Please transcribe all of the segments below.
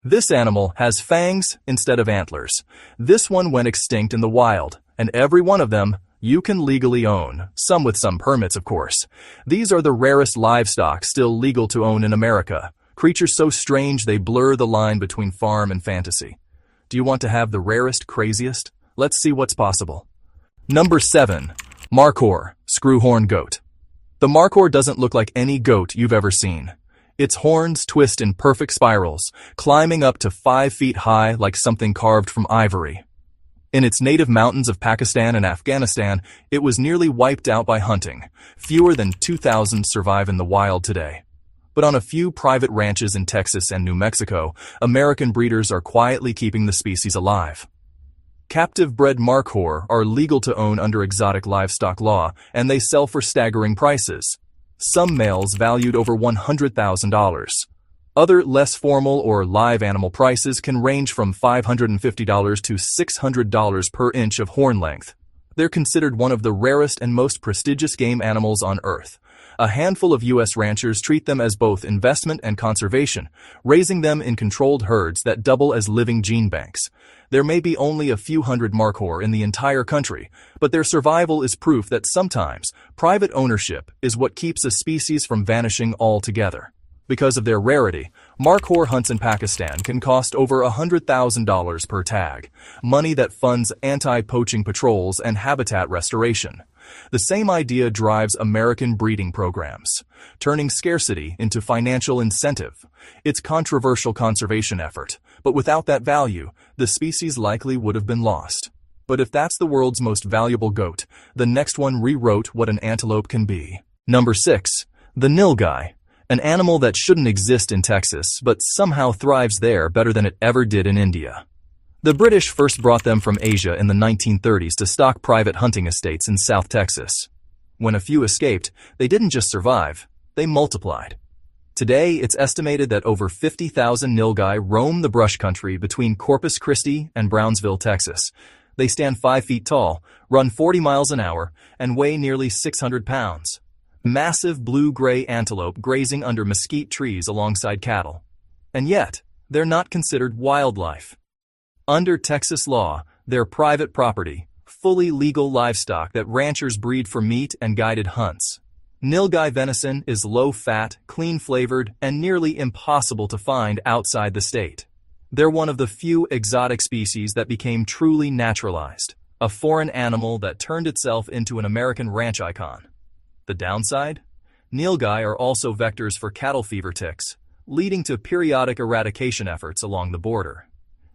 This animal has fangs instead of antlers. This one went extinct in the wild, and every one of them you can legally own, some with some permits, of course. These are the rarest livestock still legal to own in America. Creatures so strange they blur the line between farm and fantasy. Do you want to have the rarest, craziest? Let's see what's possible. Number 7. Markhor, screw-horn goat. The Markhor doesn't look like any goat you've ever seen. Its horns twist in perfect spirals, climbing up to 5 feet high like something carved from ivory. In its native mountains of Pakistan and Afghanistan, it was nearly wiped out by hunting. Fewer than 2,000 survive in the wild today. But on a few private ranches in Texas and New Mexico, American breeders are quietly keeping the species alive. Captive-bred Markhor are legal to own under exotic livestock law, and they sell for staggering prices. Some males valued over $100,000. Other less formal or live animal prices can range from $550 to $600 per inch of horn length. They're considered one of the rarest and most prestigious game animals on Earth. A handful of U.S. ranchers treat them as both investment and conservation, raising them in controlled herds that double as living gene banks. There may be only a few hundred Markhor in the entire country, but their survival is proof that sometimes private ownership is what keeps a species from vanishing altogether. Because of their rarity, Markhor hunts in Pakistan can cost over $100,000 per tag, money that funds anti-poaching patrols and habitat restoration. The same idea drives American breeding programs, turning scarcity into financial incentive. It's a controversial conservation effort, but without that value, the species likely would have been lost. But if that's the world's most valuable goat, the next one rewrote what an antelope can be. Number 6. The Nilgai, an animal that shouldn't exist in Texas, but somehow thrives there better than it ever did in India. The British first brought them from Asia in the 1930s to stock private hunting estates in South Texas. When a few escaped, they didn't just survive, they multiplied. Today, it's estimated that over 50,000 Nilgai roam the brush country between Corpus Christi and Brownsville, Texas. They stand 5 feet tall, run 40 miles an hour, and weigh nearly 600 pounds. Massive blue-gray antelope grazing under mesquite trees alongside cattle. And yet, they're not considered wildlife. Under Texas law, they're private property, fully legal livestock that ranchers breed for meat and guided hunts. Nilgai venison is low-fat, clean-flavored, and nearly impossible to find outside the state. They're one of the few exotic species that became truly naturalized, a foreign animal that turned itself into an American ranch icon. The downside? Nilgai are also vectors for cattle fever ticks, leading to periodic eradication efforts along the border.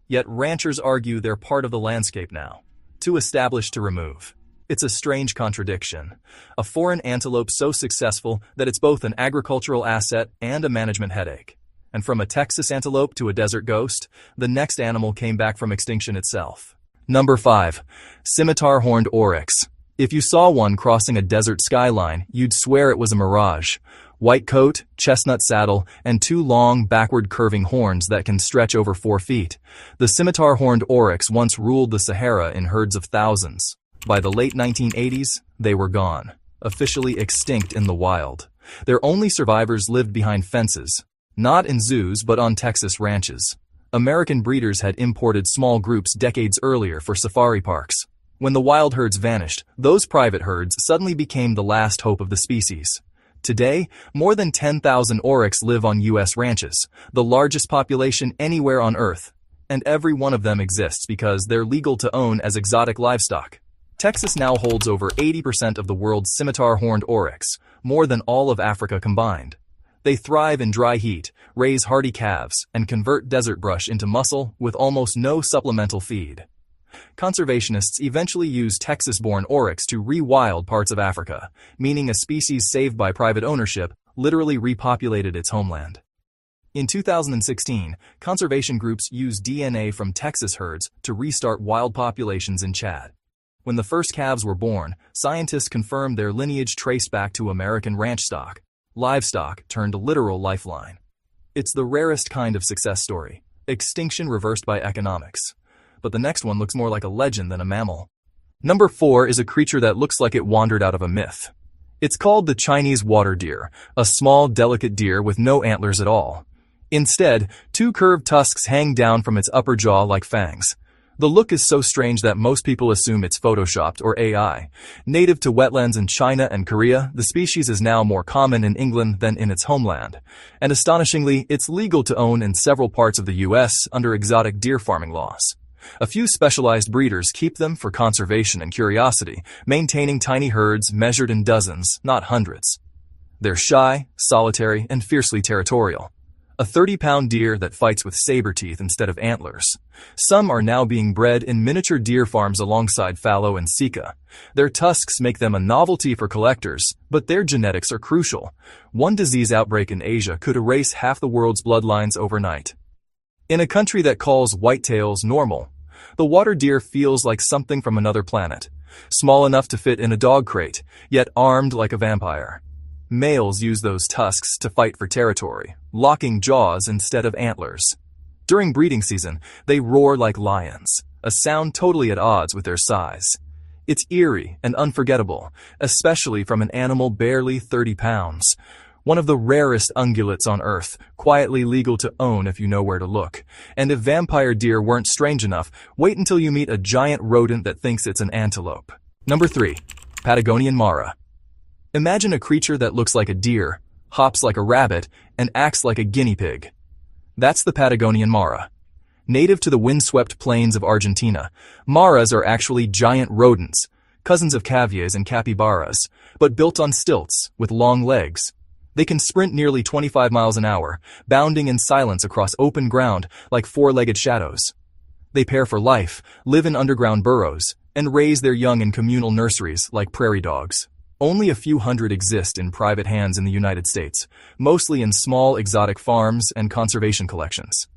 Yet ranchers argue they're part of the landscape now, too established to remove. It's a strange contradiction. A foreign antelope so successful that it's both an agricultural asset and a management headache. And from a Texas antelope to a desert ghost, the next animal came back from extinction itself. Number 5. Scimitar-Honed Oryx. If you saw one crossing a desert skyline, you'd swear it was a mirage. White coat, chestnut saddle, and 2 long, backward-curving horns that can stretch over 4 feet. The Scimitar-Honed Oryx once ruled the Sahara in herds of thousands. By the late 1980s, they were gone, officially extinct in the wild. Their only survivors lived behind fences, not in zoos but on Texas ranches. American breeders had imported small groups decades earlier for safari parks. When the wild herds vanished, those private herds suddenly became the last hope of the species. Today, more than 10,000 oryx live on U.S. ranches, the largest population anywhere on Earth. And every one of them exists because they're legal to own as exotic livestock. Texas now holds over 80% of the world's scimitar-horned oryx, more than all of Africa combined. They thrive in dry heat, raise hardy calves, and convert desert brush into muscle with almost no supplemental feed. Conservationists eventually used Texas-born oryx to re-wild parts of Africa, meaning a species saved by private ownership literally repopulated its homeland. In 2016, conservation groups used DNA from Texas herds to restart wild populations in Chad. When the first calves were born, scientists confirmed their lineage traced back to American ranch stock. Livestock turned a literal lifeline. It's the rarest kind of success story, extinction reversed by economics. But the next one looks more like a legend than a mammal. Number 4 is a creature that looks like it wandered out of a myth. It's called the Chinese water deer, a small, delicate deer with no antlers at all. Instead, two curved tusks hang down from its upper jaw like fangs. The look is so strange that most people assume it's photoshopped or AI. Native to wetlands in China and Korea, the species is now more common in England than in its homeland. And astonishingly, it's legal to own in several parts of the US under exotic deer farming laws. A few specialized breeders keep them for conservation and curiosity, maintaining tiny herds measured in dozens, not hundreds. They're shy, solitary, and fiercely territorial. A 30-pound deer that fights with saber teeth instead of antlers. Some are now being bred in miniature deer farms alongside fallow and sika. Their tusks make them a novelty for collectors, but their genetics are crucial. One disease outbreak in Asia could erase half the world's bloodlines overnight. In a country that calls whitetails normal, the water deer feels like something from another planet. Small enough to fit in a dog crate, yet armed like a vampire. Males use those tusks to fight for territory, locking jaws instead of antlers. During breeding season, they roar like lions, a sound totally at odds with their size. It's eerie and unforgettable, especially from an animal barely 30 pounds. One of the rarest ungulates on Earth, quietly legal to own if you know where to look. And if vampire deer weren't strange enough, wait until you meet a giant rodent that thinks it's an antelope. Number 3. Patagonian Mara. Imagine a creature that looks like a deer, hops like a rabbit, and acts like a guinea pig. That's the Patagonian Mara. Native to the windswept plains of Argentina, maras are actually giant rodents, cousins of caviars and capybaras, but built on stilts, with long legs. They can sprint nearly 25 miles an hour, bounding in silence across open ground like four-legged shadows. They pair for life, live in underground burrows, and raise their young in communal nurseries like prairie dogs. Only a few hundred exist in private hands in the United States, mostly in small exotic farms and conservation collections.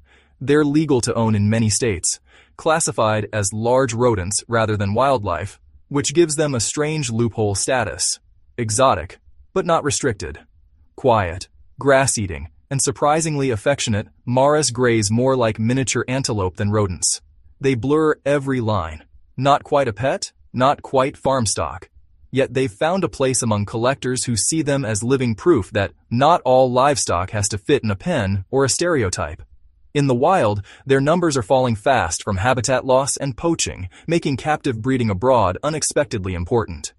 They're legal to own in many states, classified as large rodents rather than wildlife, which gives them a strange loophole status. Exotic, but not restricted. Quiet, grass-eating, and surprisingly affectionate, maras graze more like miniature antelope than rodents. They blur every line. Not quite a pet, not quite farm stock. Yet they've found a place among collectors who see them as living proof that not all livestock has to fit in a pen or a stereotype. In the wild, their numbers are falling fast from habitat loss and poaching, making captive breeding abroad unexpectedly important.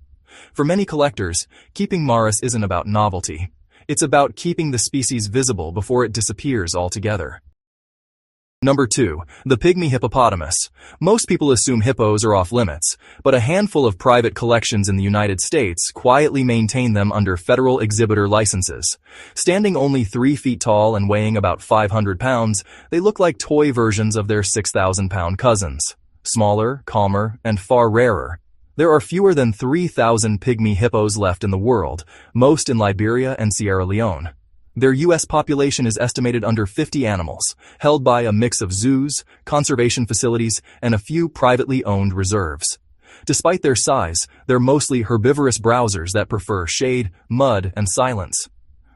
For many collectors, keeping maras isn't about novelty. It's about keeping the species visible before it disappears altogether. Number 2. The Pygmy hippopotamus. Most people assume hippos are off limits, but a handful of private collections in the United States quietly maintain them under federal exhibitor licenses. Standing only 3 feet tall and weighing about 500 pounds, they look like toy versions of their 6,000-pound cousins. Smaller, calmer, and far rarer. There are fewer than 3,000 pygmy hippos left in the world, most in Liberia and Sierra Leone. Their U.S. population is estimated under 50 animals, held by a mix of zoos, conservation facilities, and a few privately owned reserves. Despite their size, they're mostly herbivorous browsers that prefer shade, mud, and silence.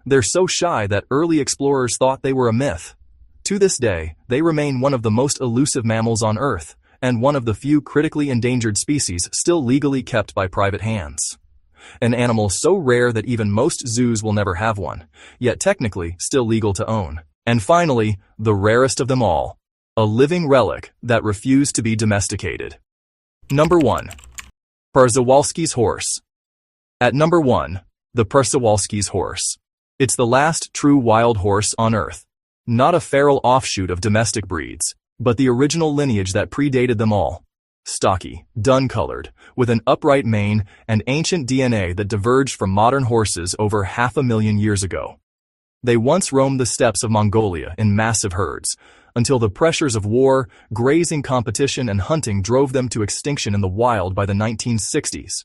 They're so shy that early explorers thought they were a myth. To this day, they remain one of the most elusive mammals on Earth, and one of the few critically endangered species still legally kept by private hands. An animal so rare that even most zoos will never have one, yet technically still legal to own. And finally, the rarest of them all, a living relic that refused to be domesticated. Number 1. Przewalski's horse. At number 1, the Przewalski's horse. It's the last true wild horse on Earth. Not a feral offshoot of domestic breeds, but the original lineage that predated them all. Stocky, dun-colored, with an upright mane and ancient DNA that diverged from modern horses over 500,000 years ago. They once roamed the steppes of Mongolia in massive herds, until the pressures of war, grazing competition, and hunting drove them to extinction in the wild by the 1960s.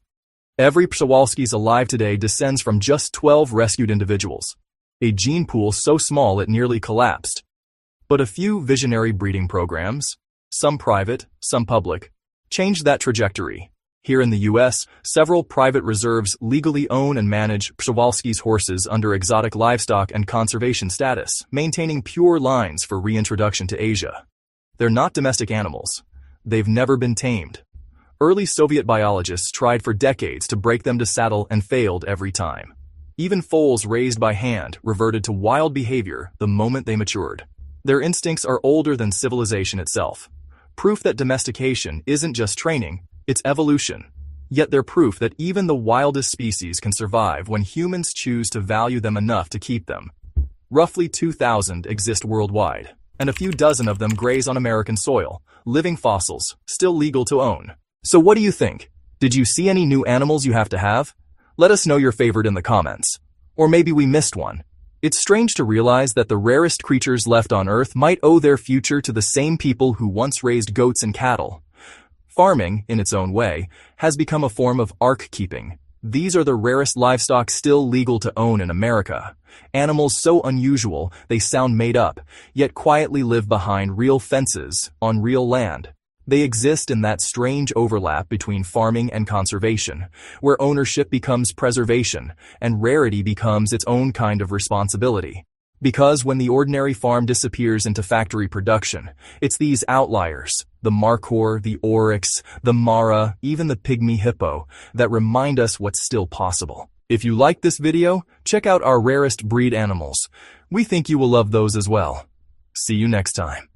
Every Przewalski's alive today descends from just 12 rescued individuals, a gene pool so small it nearly collapsed. But a few visionary breeding programs, some private, some public, changed that trajectory. Here in the U.S., several private reserves legally own and manage Przewalski's horses under exotic livestock and conservation status, maintaining pure lines for reintroduction to Asia. They're not domestic animals. They've never been tamed. Early Soviet biologists tried for decades to break them to saddle and failed every time. Even foals raised by hand reverted to wild behavior the moment they matured. Their instincts are older than civilization itself. Proof that domestication isn't just training, it's evolution. Yet they're proof that even the wildest species can survive when humans choose to value them enough to keep them. Roughly 2,000 exist worldwide, and a few dozen of them graze on American soil, living fossils, still legal to own. So what do you think? Did you see any new animals you have to have? Let us know your favorite in the comments. Or maybe we missed one. It's strange to realize that the rarest creatures left on Earth might owe their future to the same people who once raised goats and cattle. Farming, in its own way, has become a form of ark-keeping. These are the rarest livestock still legal to own in America. Animals so unusual they sound made up, yet quietly live behind real fences, on real land. They exist in that strange overlap between farming and conservation, where ownership becomes preservation, and rarity becomes its own kind of responsibility. Because when the ordinary farm disappears into factory production, it's these outliers, the Markhor, the Oryx, the Mara, even the Pygmy hippo, that remind us what's still possible. If you like this video, check out our rarest breed animals. We think you will love those as well. See you next time.